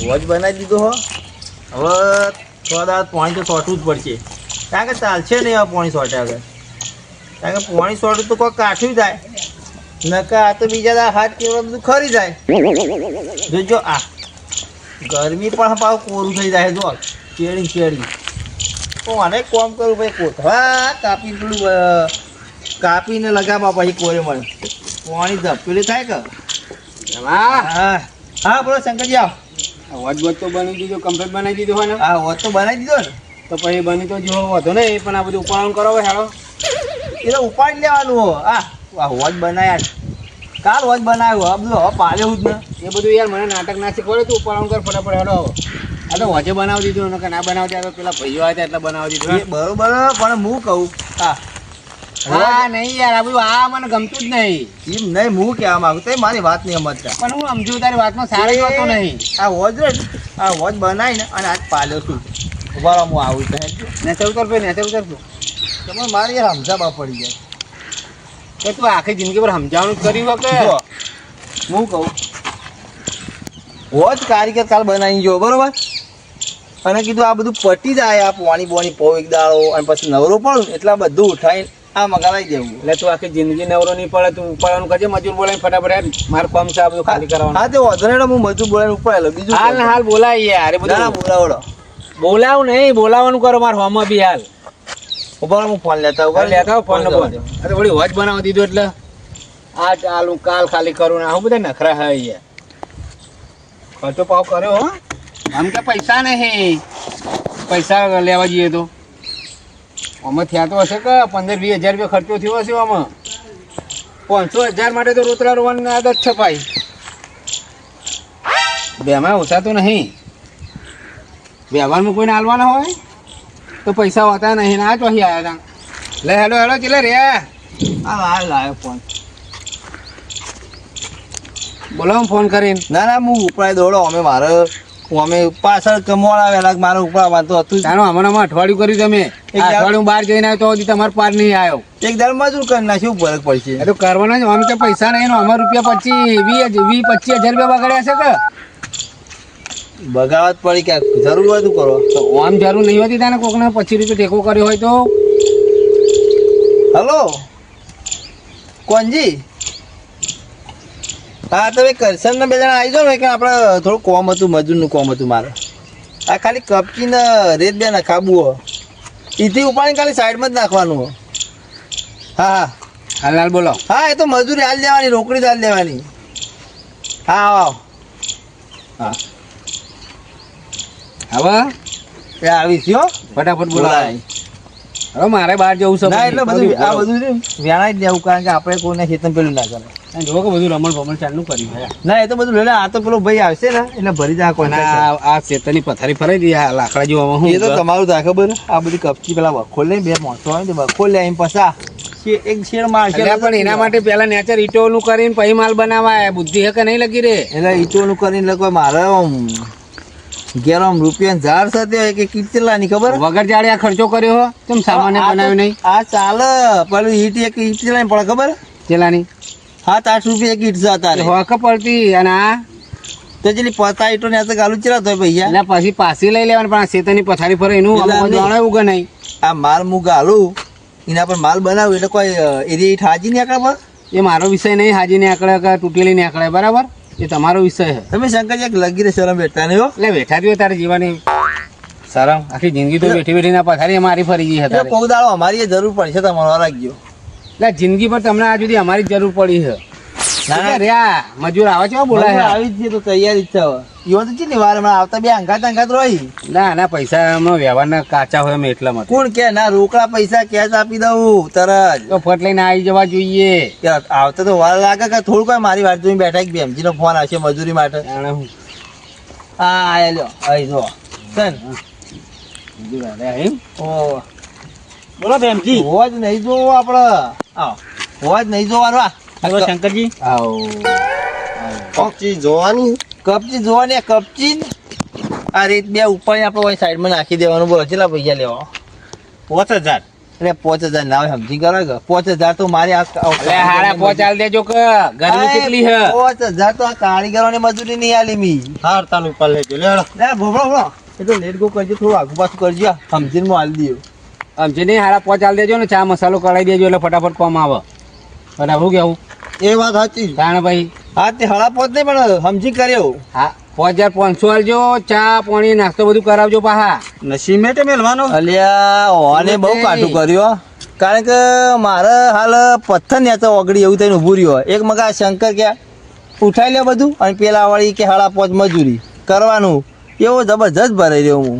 Watch બનાવી દીધો હો. હવે થોડા પાણી તો સોટવું જ પડશે. કારણ કે ચાલશે નહીં હવે પાણી સોટે આગળ. કારણ કે પાણી સોટું તો કોઈ કાઠ્યું જાય નકા આ તો બીજા હાથ કેવડું બધું ખરી જાય. જોજો આ ગરમી પણ પાછું કોરું થઈ જાય. જો ચેડી તો આને કોમ કરું ભાઈ, કોથળા કાપી પેલું કાપીને લગાવવા પછી કોરે મળે પાણી ધપેલી થાય કે. હા હા બોલો શંકરજી આવો. વોચ વોચ તો બની દીધો, કમ્પ્લીટ બનાવી દીધો હોય ને. હા વોચ તો બનાવી દીધો ને. તો પછી બની તો જો વધો નહીં, પણ આ બધું ઉપાડવાનું કરો ભાઈ હાલો. એ તો ઉપાડી લેવાનું હો. આ વોચ બનાવ્યા કાલ વોચ બનાવ્યો આ બધું હવે પાડ્યું જ ને. એ બધું યાર મને નાટક ના શીખવાડે, તું ઉપાડવાનું કર ફટાફટ હાલો. આ તો વોચે બનાવી દીધું ને, ના બનાવતી તો પેલા ભાઈઓ આવ્યા એટલે બનાવી દીધું. એ બરોબર પણ હું કહું હા નહીં યાર, આ બધું આ મને ગમતું જ નહીં. એમ નહીં હું કહેવા માંગુ તો મારી વાત નહીં સમજતા. પણ હું સમજુ તારી વાતમાં સારી વાતો નહીં. આ વોચ બનાવીને અને આજ પાલ્યો છું. ઉભા હું આવું તો નેચે ઉતર ભાઈ, નેચે ઉતર તું. તમે મારી યાર સમજાવવા પડી જાય કે તું આખી જિંદગી પર સમજાવવાનું જ કર્યું કે. હું કહું વોચ કારીગર કાલ બનાવી જો બરોબર, અને કીધું આ બધું પટી જાય, આ પાણી બોણી પોવ એક દાડો અને પછી નવરો પડું એટલે બધું ઉઠાઈને આ મગાવી દેવું. એટલે તું આખી જિંદગી નવરો નહીં પડે, તું ઉપાડવાનું કરજે. મજૂર બોલાવીને ફટાફટ મારે કામ છે આ બધું ખાલી કરવાનું. હા તે વાંધો નહીં, હું મજૂર બોલાવીને ઉપાડેલો. બીજું હાલ ને હાલ બોલાય યાર. એ બધું બોલાવડો બોલાવ નહીં, બોલાવાનું કરો મારે હોમાં બી હાલ. ઉભા હું ફોન લેતા લેતા ફોન નંબર. અરે વળી વોચ બનાવી દીધું એટલે આ ચાલુ કાલ ખાલી કરું ને આવું બધા નખરા હે યાર. ખર્ચો પાવ કર્યો હો. આમ કે પૈસા નહીં, પૈસા લેવા જઈએ તો આમાં થયા તો હશે કે 15-20 હજાર રૂપિયા ખર્ચો થયો હશે આમાં. 500,000 માટે તો રોતડા રોવાની આદત છે ભાઈ. બેમાં ઓછા તો નહીં. વ્યવહારમાં કોઈને હાલવાના હોય તો પૈસા હોતા નહીં. ના ચોહી આવ્યા હતા. લે હેલો હેલો ચલે રે. હા લાવ્યો ફોન. બોલો ફોન કરીને. ના હું ઉપાડી દોડો. અમે પાછળ કમવાળા વેલા મારે ઉપાડવાનું તો હતું. જાણો હમણાં અઠવાડિયું કર્યું તમે. અઠવાડિયું બહાર જઈને આવ્યો તો હજી તમારે પાર નહીં આવ્યો. એક દર મજૂર કરી નાખ્યું, ફરક પડશે. એ તો કરવાનો જ. આમ કે પૈસા નહીં, અમારે રૂપિયા 25-25 હજાર રૂપિયા બગાડ્યા છે કે બગાવત પડી કે જરૂર હોય તું કરો. તો આમ જરૂર નહીં હોતી તાને કોકને 25 રૂપિયા ટેકો કર્યો હોય તો. હલો કોણજી? હા તમે કરશન ને બે જણા આવી જાઓ ને, કે આપણે થોડું કોમ હતું, મજૂરનું કોમ હતું મારે. આ ખાલી કપચી ને રેત બે નખાબવું હો. એથી ઉપાડીને ખાલી સાઈડમાં જ નાખવાનું હો. હા હાલ હાલ બોલો. હા એ તો મજૂરી હાલ દેવાની, રોકડી જ હાલ દેવાની. હા આવો. હા હવે એ આવીશ હો, ફટાફટ બોલાય. હવે મારે બહાર જવું છે. ના એટલે બધું આ બધું વેણાઈ જ દેવું, કારણ કે આપણે કોઈને ખેતર પેલું ના કરે. જો કે બધું રમણ ભમણ ચાલુ કર્યું. ના એ તો બધું લે. આ તો પેલો ભાઈ આવશે ને એટલે ભરી જાય કોઈ. આ ખેતરની પથારી ફરાઈ દી લાકડા જોવામાં. હું એ તો તમારું થાય ખબર. આ બધી કપચી પેલા વખોલ લઈ બે મોટો હોય ને વખોલ લે એમ પસા એક શેર મારશે. પણ એના માટે પેલા નેચર ઈટોનું કરીને પછી માલ બનાવાય. બુદ્ધિ હે કે નહીં લગી રે. એટલે ઈટોનું કરીને લખો મારે ઘેર રૂપિયા ઝાડ સાથે કે કેટલાની ખબર વગર જાડે આ ખર્ચો કર્યો હો. કેમ સામાન્ય બનાવ્યું નહીં? આ ચાલે પેલું ઈટ એક ઈટ ચલાવી પડે ખબર ચેલાની 7-8 રૂપિયા એક ઈટ જતા હોક પડતી. અને આ તો જેલી પતા ઈટો ને ગાલું ચલા તો ભૈયા એટલે પછી પાછી લઈ લેવાની. પણ આ શેતરની પથારી ફરે એનું જાણે ઉગે નહીં. આ માલ હું ગાલું એના પર માલ બનાવું એટલે કોઈ એરી ઈટ હાજી નહીં આકડે પર. એ મારો વિષય નહીં. હાજી ને આકડે કે તૂટેલી ને આકડે. બરાબર, એ તમારો વિષય છે. તમે શંકરજી એક લગી શરમ બેઠા નહીં હો. એટલે બેઠા રહ્યો તારે જીવાની શરમ. આખી જિંદગી તો બેઠી બેઠી ના પથારી મારી ફરી ગઈ હતી. કોક દાડો અમારી જરૂર પડશે તમારો રાખજો. એટલે જિંદગી પર તમને આ સુધી અમારી જરૂર પડી છે. ના રહ્યા મજૂર આવે છે બોલાય આવી જ છે તો તૈયારી જ છે. ઈવન તો છે ને વાર આવતા બે અંગાત રહી. ના પૈસા વ્યવહારના કાચા હોય અમે એટલા માટે. કોણ કે ના રોકડા પૈસા કેશ આપી દઉં તરત. તો ફટ લઈને આવી જવા જોઈએ. આવતા તો વાર લાગે કે થોડું કોઈ મારી વાત જોઈને બેઠા બેમજી નો ફોન આવશે મજૂરી માટે. હા આયા લ્યો અહીં જો ઓ બોલો બેમજી. હોજ નહીં જોવો આપડે. હોજ નહીં જોવાનું. શંકરજી કપચી જોવાની. કપચી આ રીત બે ઉપર આપણે સાઈડમાં નાખી દેવાનું. બોલો કેટલા પૈસા લેવા? 5,000. એટલે 5000 ના હોય સમજી કરો કે 5000 તો મારી એટલે હાડા પહોંચાડી દેજો કે ગરમી કેટલી હે 5000 તો આ કારીગરોની મજૂરી નહીં આલી મી હાર તાનું ઉપર લેજો લેડો લે ભોભળો એ તો લેટ ગો કરજો થોડું આગુ પાછું કરજો સમજીને હું આલી દઉં સમજી નહીં હાડા પહોંચાડી દેજો ને ચા મસાલો કઢાઈ દેજો એટલે ફટાફટ કોમ આવે બરાબર કેવું એ વાત સાચી તાણ ભાઈ હા તે હળા પોત નહીં પણ સમજી કર્યો હા 5500 આલજો ચા પાણી નાસ્તો બધું કરાવજો પાહા નસીમેટે મેલવાનો અલ્યા ઓને બહુ કાઠું કર્યો કારણ કે મારે હાલ પથ્થર ને તો ઓગળી એવું થઈને ઊભું રહ્યો એક મગા શંકર કે ઉઠાઈ લે બધું અને પેલા વાળી કે હળા પોચ મજૂરી કરવાનું એવો જબરજસ્ત ભરાઈ રહ્યો હું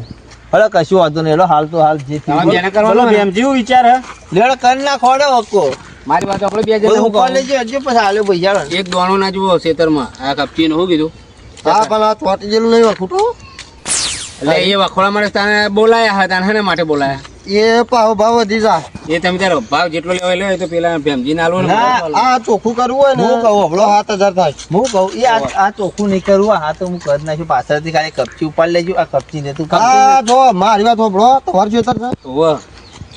હવે કશું વાંધો નહીં એલો હાલ તો હાલ જે તમારે જેને કરવાનું બોલો જેવું વિચાર હે લેડો કરી નાખો હક્કો મારી વાત આપણે બે જણ હું કોલ લેજો હજુ પછી હાલ્યો પૈસા એક દોણો ના જુઓ ખેતરમાં આ કપચી નું શું કીધું હા પણ આ ચોટી જેલું નહીં ખોટું એટલે એ વખોડા માટે તને બોલાયા હતા તને શેના માટે બોલાયા એ ભાવ ભાવ વધી જા એ તમે તારો ભાવ જેટલો લેવા લે તો પેલા ભેમજી ના આલવો ને આ ચોખ્ખું કરવું હોય ને હું કહું હબળો 7000 થાય હું કહું એ આ ચોખ્ખું નહીં કરવું હા તો હું કરી નાખ્યું પાછળથી ખાલી કપચી ઉપાડ લેજો આ કપચી ને તું આ જો મારી વાત હોબળો તમારે જોતર છે વાહ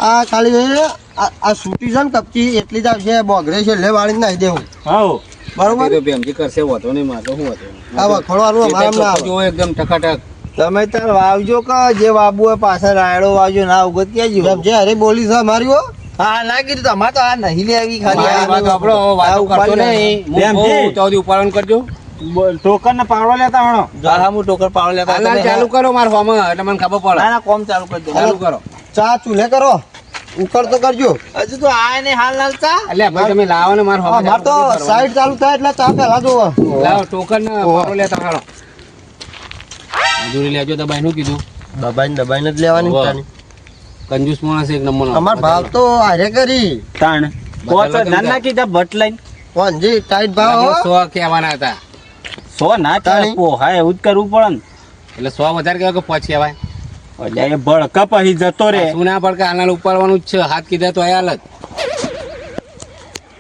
આ ખાલી આ સૂટી છે ને કપચી એટલી જ આવશે બોગરે છે લે વાળી નાખી દેવું હા બરોબર તો ભેમજી કરશે વાતો નહીં મારતો શું વાતો આ વખોડવાનું અમારે ના આવે જો એકદમ ટકાટક તમે તાર વાવજો કે જે વાબુ હોય પાછળ રાયડો વાવજો ના ઉગત કેજો જેમ જે અરે બોલી છે મારી હો હા ના કીધું તમારે તો આ નહીં લેવી ખાલી મારી વાત આપણો વાતો કરતો નહીં હું તો ઉપાડન કરજો ટોકન ને પાવડો લેતા હણો હા હું ટોકન પાવડો લેતા હાલ ચાલુ કરો માર ફોર્મ એટલે મને ખબર પડે ના ના કોમ ચાલુ કરજો ચાલુ કરો ચા ચૂલે કરો ઉકળ તો કરજો હજુ તો આ ને હાલ લાલતા એટલે ભાઈ તમે લાવો ને માર ફોર્મ અમાર તો સાઈડ ચાલુ થાય એટલે ચા પહેલા જોવો લાવો ટોકન ને પાવડો લેતા હાલો મજૂરી લેજો દબાઈ નું કીધું દબાઈને જ લેવાની હોવે. ચાની. કંજૂસ માણસ એક નંબર અમાર ભાવ તો હારે કરી તાણ પોચ નાના કીધા ભટ લઈને કોણજી ટાઈટ ભાવ હો. 100 કહેવાના હતા 100 ના તાણી. પોહા એવું જ કરવું પડે ને એટલે 100 વધારે કહેવાય કે 5 કહેવાય એટલે એ ભડકા પછી જતો રે શું ના પડે આના ઉપાડવાનું જ છે હાથ કીધા તો હાલ જ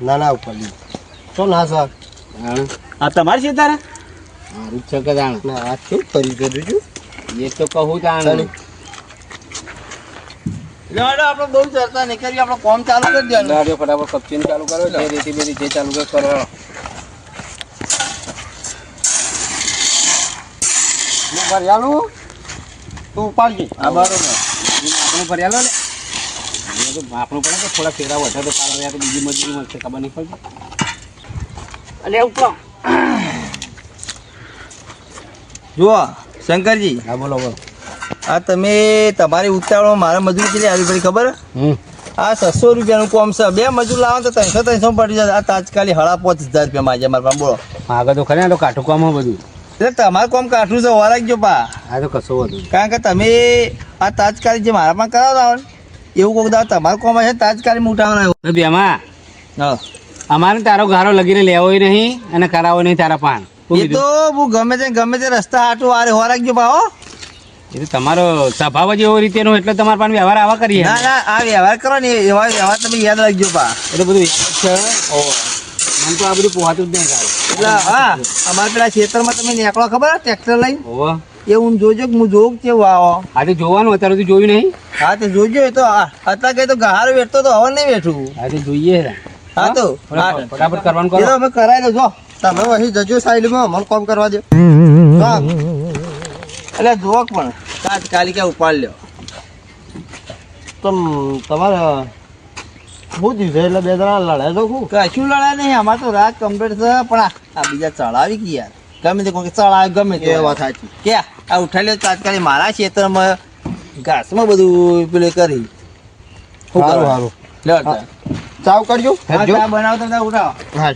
ના ના ઉપર લી. તો ના સર આ તમારી છે તારે મારું જ છે કે જાણ ના આ શું કરી દે બીજું એ તો કહું તાણ તાણી. લેડો આપણે બહુ ચર્ચા નહીં કરી આપણે કોમ ચાલુ કરી દેવાનું લાડ્યો ફટાફટ કપચીને ચાલુ કરો જે રેતી બેતી જે ચાલુ કરો હું ભરિયાલું તું ઉપાડજે આ બરોબર આપણું ભર્યા લે એ તો આપણું પડે કે થોડા ફેરા વધે તો કાલ રહ્યા તો બીજી મજૂરી મળશે ખબર નહીં પડતી અલે ઉપલો જુઓ શંકરજી હા બોલો બોલો આ તમે તમારી ઉતાવળમાં મારા મજૂરી કેટલી આવી પડી ખબર આ 600 રૂપિયાનું કોમ છે બે મજૂર લાવો તો 300 પડી જાય આ તાજકાલી 5000 રૂપિયા માજે મારા પાસે બોલો આગળ તો ખરે તો કાઠું કામ બધું એટલે તમારે કોમ કાઠું છે વરાગજો પા આ તો કશો વધુ કારણ કે તમે આ તાજકાલી જે મારા પાસે કરાવતા હોય ને એવું કોક દાવ તમારું કોમ હશે તાજકાલી ઉઠાવવાના આવ્યો બેમાં હા અમારે તારો ગારો લગીને લેવો નહીં અને કરાવો નહીં તારા પાન એ તો હું ગમે તે રસ્તા હાટું આરે હોરાગજો પા હો એ તો તમારો સ્વભાવ જ એવો રીતેનો એટલે તમારા પાસે વ્યવહાર આવા કરીએ ના ના આ વ્યવહાર કરો ને એવા વ્યવહાર તમે યાદ રાખજો પા એટલે બધું યાદ છે મને તો આ બધું પોહાતું જ નહીં ગારું એટલે હા અમારા પેલા ખેતરમાં તમે નીકળો ખબર ટ્રેક્ટર લઈને ઓહો એ હું જોજો કે હું જોઉં કેવું આવો આજે જોવાનું અત્યારે સુધી જોયું નહીં હા તો જોજો એ તો અત્યારે કઈ તો ગહારો વેઠતો તો હવે નહીં વેઠું આજે જોઈએ હા તો ફટાફટ કરવાનું એ તો કરો અમે કરાવી દો જો તમે અહીં જજો સાઈડમાં મને કોમ કરવા દે હા. એટલે જુઓ પણ તાત્કાલિક ઉપાડ લ્યો તો તમારે બહુ દિવસે એટલે બે જણા લડાય તો શું કશું લડાય નહીં અમારે તો રાત કમ્પ્લીટ છે પણ આ બીજા ચડાવી કે યાર ગમે તે કોઈ ચડાવે ગમે તે એ વાત સાચી કે આ ઉઠાઈ લ્યો તાત્કાલિક મારા ખેતરમાં ઘાસમાં બધું પેલે કરી શું સારું કરવાનું? સારું લ્યો ચાવ કરજો હા, હેડજો. ચા બનાવો તો ઉઠાવો હા